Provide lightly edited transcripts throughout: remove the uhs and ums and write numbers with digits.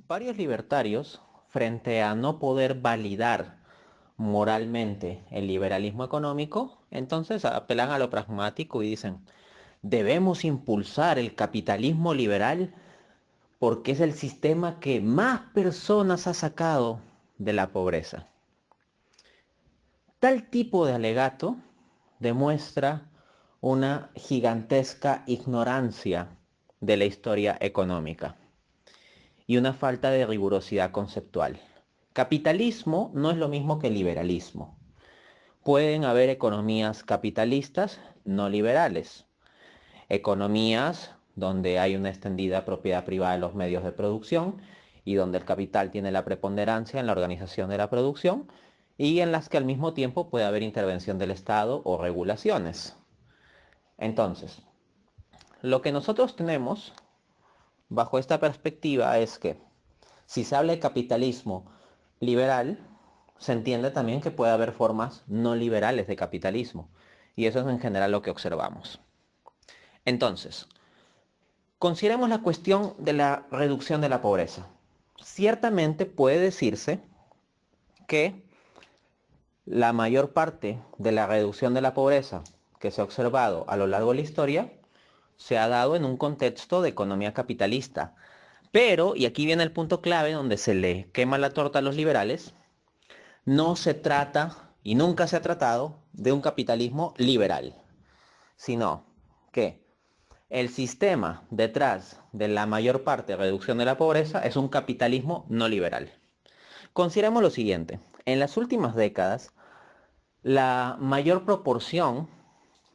Varios libertarios, frente a no poder validar moralmente el liberalismo económico, entonces apelan a lo pragmático y dicen, debemos impulsar el capitalismo liberal porque es el sistema que más personas ha sacado de la pobreza. Tal tipo de alegato demuestra una gigantesca ignorancia de la historia económica y una falta de rigurosidad conceptual. Capitalismo no es lo mismo que liberalismo. Pueden haber economías capitalistas no liberales, economías donde hay una extendida propiedad privada de los medios de producción y donde el capital tiene la preponderancia en la organización de la producción y en las que al mismo tiempo puede haber intervención del Estado o regulaciones. Entonces, lo que nosotros tenemos bajo esta perspectiva es que si se habla de capitalismo liberal, se entiende también que puede haber formas no liberales de capitalismo. Y eso es en general lo que observamos. Entonces, consideremos la cuestión de la reducción de la pobreza. Ciertamente puede decirse que la mayor parte de la reducción de la pobreza que se ha observado a lo largo de la historia se ha dado en un contexto de economía capitalista. Pero, y aquí viene el punto clave donde se le quema la torta a los liberales, no se trata y nunca se ha tratado de un capitalismo liberal, sino que el sistema detrás de la mayor parte de reducción de la pobreza es un capitalismo no liberal. Consideremos lo siguiente, en las últimas décadas, la mayor proporción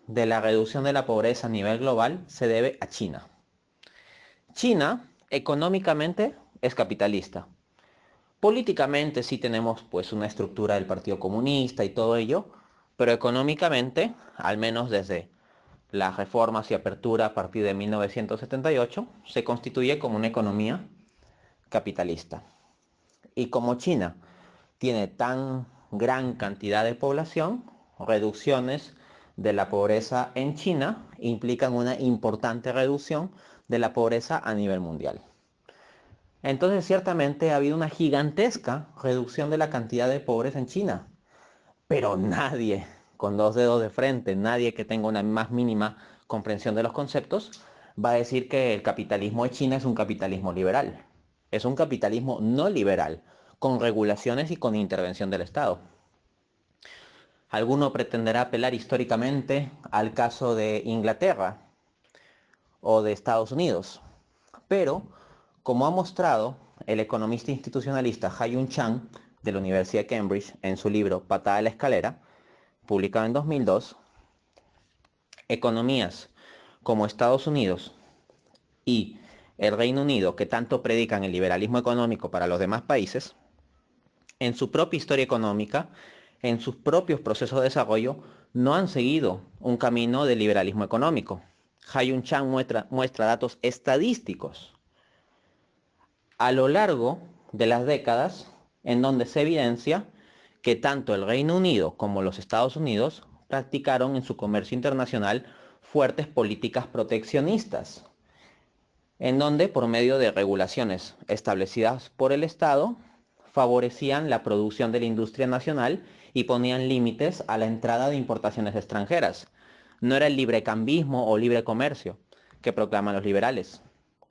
de la reducción de la pobreza a nivel global se debe a China. China, económicamente, es capitalista. Políticamente sí tenemos pues una estructura del Partido Comunista y todo ello, pero económicamente, al menos desde las reformas y apertura a partir de 1978, se constituye como una economía capitalista. Y como China tiene tan gran cantidad de población, reducciones de la pobreza en China implican una importante reducción de la pobreza a nivel mundial. Entonces, ciertamente ha habido una gigantesca reducción de la cantidad de pobres en China, pero nadie con dos dedos de frente, nadie que tenga una más mínima comprensión de los conceptos, va a decir que el capitalismo de China es un capitalismo liberal. Es un capitalismo no liberal, con regulaciones y con intervención del Estado. Alguno pretenderá apelar históricamente al caso de Inglaterra o de Estados Unidos, pero como ha mostrado el economista institucionalista Ha-Joon Chang de la Universidad de Cambridge en su libro Patada a la escalera, publicado en 2002, economías como Estados Unidos y el Reino Unido, que tanto predican el liberalismo económico para los demás países, en su propia historia económica, en sus propios procesos de desarrollo, no han seguido un camino de liberalismo económico. Ha-Joon Chang muestra datos estadísticos a lo largo de las décadas en donde se evidencia que tanto el Reino Unido como los Estados Unidos practicaron en su comercio internacional fuertes políticas proteccionistas, en donde por medio de regulaciones establecidas por el Estado favorecían la producción de la industria nacional y ponían límites a la entrada de importaciones extranjeras. No era el librecambismo o libre comercio que proclaman los liberales.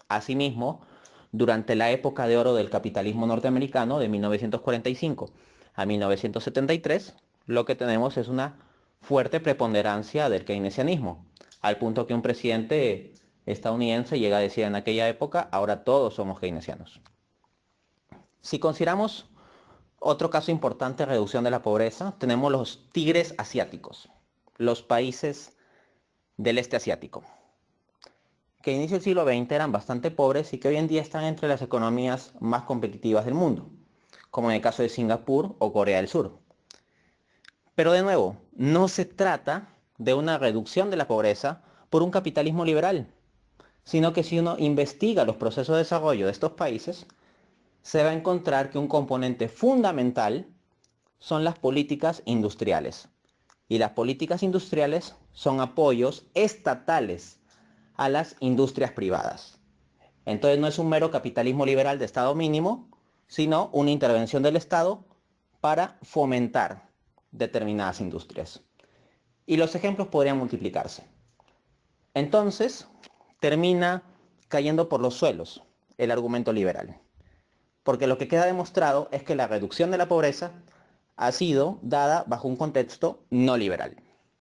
Asimismo, durante la época de oro del capitalismo norteamericano de 1945 a 1973, lo que tenemos es una fuerte preponderancia del keynesianismo, al punto que un presidente estadounidense llega a decir en aquella época, ahora todos somos keynesianos. Si consideramos otro caso importante de reducción de la pobreza, tenemos los tigres asiáticos, los países del este asiático, que a inicio del siglo XX eran bastante pobres y que hoy en día están entre las economías más competitivas del mundo, como en el caso de Singapur o Corea del Sur. Pero de nuevo, no se trata de una reducción de la pobreza por un capitalismo liberal, sino que si uno investiga los procesos de desarrollo de estos países, se va a encontrar que un componente fundamental son las políticas industriales. Y las políticas industriales son apoyos estatales a las industrias privadas. Entonces no es un mero capitalismo liberal de Estado mínimo, sino una intervención del Estado para fomentar determinadas industrias. Y los ejemplos podrían multiplicarse. Entonces, termina cayendo por los suelos el argumento liberal. Porque lo que queda demostrado es que la reducción de la pobreza ha sido dada bajo un contexto no liberal.